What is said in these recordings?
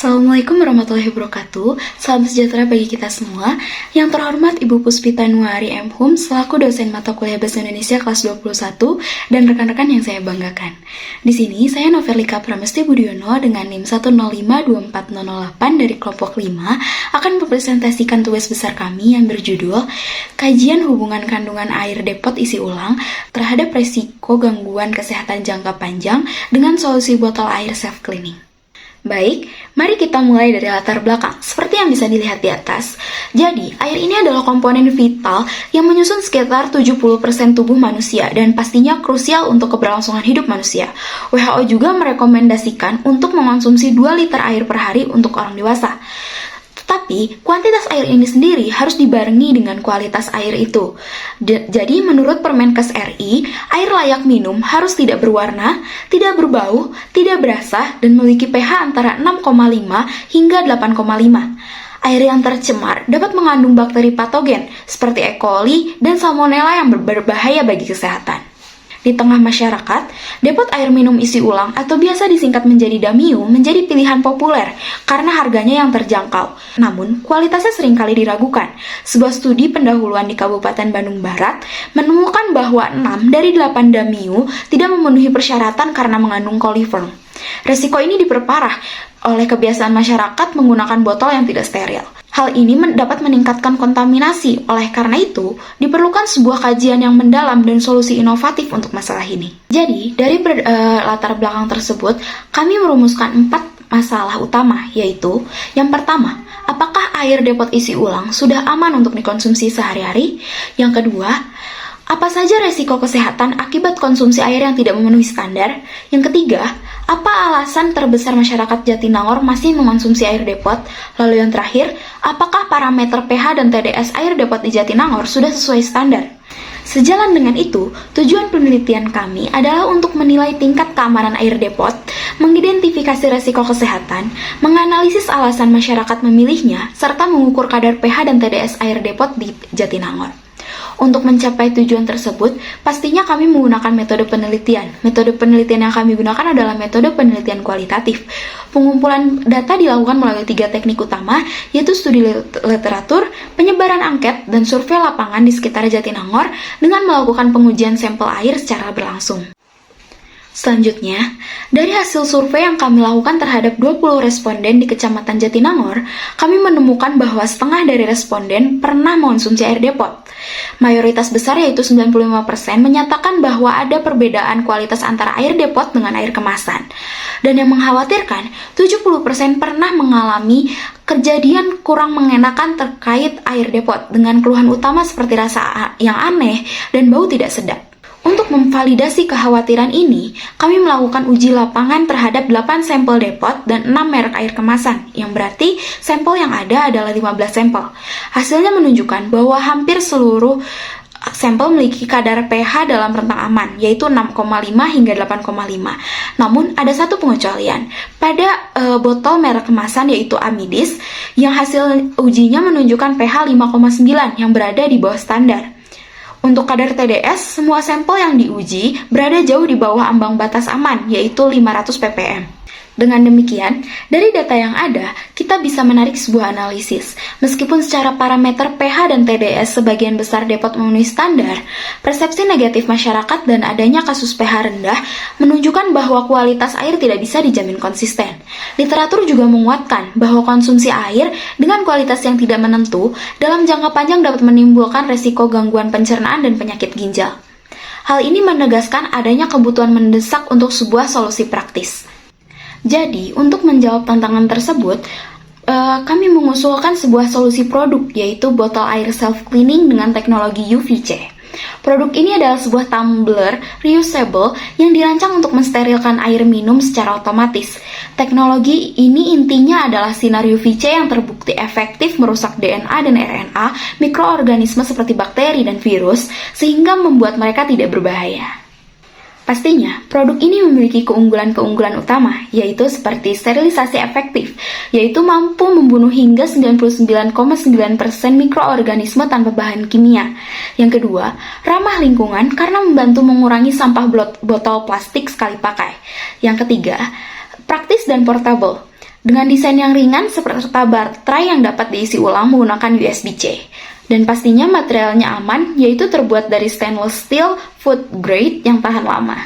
Assalamualaikum warahmatullahi wabarakatuh. Salam sejahtera bagi kita semua. Yang terhormat Ibu Puspita Nuari M. Hum selaku dosen mata kuliah Bahasa Indonesia kelas 21 dan rekan-rekan yang saya banggakan. Di sini saya Novelika Pramesti Budiono dengan NIM 1052408 dari kelompok 5 akan mempresentasikan tugas besar kami yang berjudul Kajian Hubungan Kandungan Air Depot Isi Ulang terhadap Resiko Gangguan Kesehatan Jangka Panjang dengan Solusi Botol Air Self-Cleaning. Baik, mari kita mulai dari latar belakang. Seperti yang bisa dilihat di atas, jadi air ini adalah komponen vital yang menyusun sekitar 70% tubuh manusia dan pastinya krusial untuk keberlangsungan hidup manusia. WHO juga merekomendasikan untuk mengonsumsi 2 liter air per hari untuk orang dewasa. Tetapi, kuantitas air ini sendiri harus dibarengi dengan kualitas air itu. Jadi, menurut Permenkes RI, air layak minum harus tidak berwarna, tidak berbau, tidak berasa, dan memiliki pH antara 6,5 hingga 8,5. Air yang tercemar dapat mengandung bakteri patogen seperti E. coli dan Salmonella yang berbahaya bagi kesehatan. Di tengah masyarakat, depot air minum isi ulang atau biasa disingkat menjadi DAMIU menjadi pilihan populer karena harganya yang terjangkau. Namun, kualitasnya seringkali diragukan. Sebuah studi pendahuluan di Kabupaten Bandung Barat menemukan bahwa 6 dari 8 DAMIU tidak memenuhi persyaratan karena mengandung koliform. Resiko ini diperparah oleh kebiasaan masyarakat menggunakan botol yang tidak steril. Hal ini dapat meningkatkan kontaminasi, oleh karena itu, diperlukan sebuah kajian yang mendalam dan solusi inovatif untuk masalah ini. Jadi, dari latar belakang tersebut, kami merumuskan 4 masalah utama, yaitu, yang pertama, apakah air depot isi ulang sudah aman untuk dikonsumsi sehari-hari? Yang kedua, apa saja resiko kesehatan akibat konsumsi air yang tidak memenuhi standar? Yang ketiga, apa alasan terbesar masyarakat Jatinangor masih mengonsumsi air depot? Lalu yang terakhir, apakah parameter pH dan TDS air depot di Jatinangor sudah sesuai standar? Sejalan dengan itu, tujuan penelitian kami adalah untuk menilai tingkat keamanan air depot, mengidentifikasi resiko kesehatan, menganalisis alasan masyarakat memilihnya, serta mengukur kadar pH dan TDS air depot di Jatinangor. Untuk mencapai tujuan tersebut, pastinya kami menggunakan metode penelitian. Metode penelitian yang kami gunakan adalah metode penelitian kualitatif. Pengumpulan data dilakukan melalui 3 teknik utama, yaitu studi literatur, penyebaran angket, dan survei lapangan di sekitar Jatinangor dengan melakukan pengujian sampel air secara berlangsung. Selanjutnya, dari hasil survei yang kami lakukan terhadap 20 responden di Kecamatan Jatinangor, kami menemukan bahwa setengah dari responden pernah mengonsumsi air depot. Mayoritas besar yaitu 95% menyatakan bahwa ada perbedaan kualitas antara air depot dengan air kemasan. Dan yang mengkhawatirkan, 70% pernah mengalami kejadian kurang mengenakan terkait air depot dengan keluhan utama seperti rasa yang aneh dan bau tidak sedap. Untuk memvalidasi kekhawatiran ini, kami melakukan uji lapangan terhadap 8 sampel depot dan 6 merek air kemasan, yang berarti sampel yang ada adalah 15 sampel. Hasilnya menunjukkan bahwa hampir seluruh sampel memiliki kadar pH dalam rentang aman, yaitu 6,5 hingga 8,5. Namun, ada satu pengecualian. Pada botol merek kemasan yaitu Amidis, yang hasil ujinya menunjukkan pH 5,9 yang berada di bawah standar. Untuk kadar TDS, semua sampel yang diuji berada jauh di bawah ambang batas aman, yaitu 500 ppm. Dengan demikian, dari data yang ada, kita bisa menarik sebuah analisis. Meskipun secara parameter pH dan TDS sebagian besar depot memenuhi standar, persepsi negatif masyarakat dan adanya kasus pH rendah menunjukkan bahwa kualitas air tidak bisa dijamin konsisten. Literatur juga menguatkan bahwa konsumsi air dengan kualitas yang tidak menentu dalam jangka panjang dapat menimbulkan resiko gangguan pencernaan dan penyakit ginjal. Hal ini menegaskan adanya kebutuhan mendesak untuk sebuah solusi praktis. Jadi, untuk menjawab tantangan tersebut, kami mengusulkan sebuah solusi produk, yaitu botol air self-cleaning dengan teknologi UVC. Produk ini adalah sebuah tumbler reusable yang dirancang untuk mensterilkan air minum secara otomatis. Teknologi ini intinya adalah sinar UVC yang terbukti efektif merusak DNA dan RNA mikroorganisme seperti bakteri dan virus, sehingga membuat mereka tidak berbahaya. Pastinya, produk ini memiliki keunggulan-keunggulan utama, yaitu seperti sterilisasi efektif, yaitu mampu membunuh hingga 99,9% mikroorganisme tanpa bahan kimia. Yang kedua, ramah lingkungan karena membantu mengurangi sampah botol plastik sekali pakai. Yang ketiga, praktis dan portable. dengan desain yang ringan serta baterai yang dapat diisi ulang menggunakan USB-C. Dan pastinya materialnya aman, yaitu terbuat dari stainless steel food grade yang tahan lama.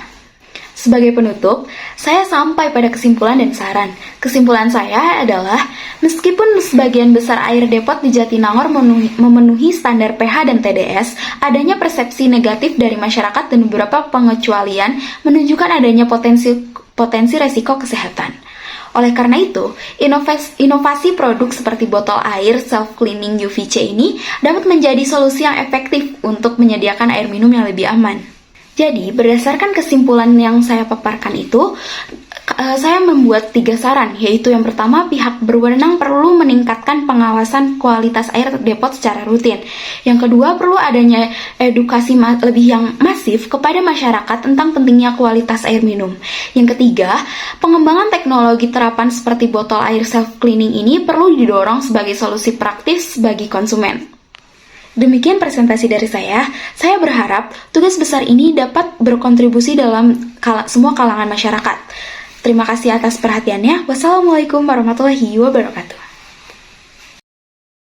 Sebagai penutup, saya sampai pada kesimpulan dan saran. Kesimpulan saya adalah, meskipun sebagian besar air depot di Jatinangor memenuhi standar pH dan TDS, adanya persepsi negatif dari masyarakat dan beberapa pengecualian menunjukkan adanya potensi resiko kesehatan. Oleh karena itu, inovasi produk seperti botol air self-cleaning UVC ini dapat menjadi solusi yang efektif untuk menyediakan air minum yang lebih aman. Jadi, berdasarkan kesimpulan yang saya paparkan itu, saya membuat 3 saran, yaitu yang pertama, pihak berwenang perlu meningkatkan pengawasan kualitas air depot secara rutin. Yang kedua, perlu adanya edukasi lebih yang masif kepada masyarakat tentang pentingnya kualitas air minum. Yang ketiga, pengembangan teknologi terapan seperti botol air self-cleaning ini perlu didorong sebagai solusi praktis bagi konsumen. Demikian presentasi dari saya. Saya berharap tugas besar ini dapat berkontribusi dalam semua kalangan masyarakat. Terima kasih atas perhatiannya. Wassalamualaikum warahmatullahi wabarakatuh.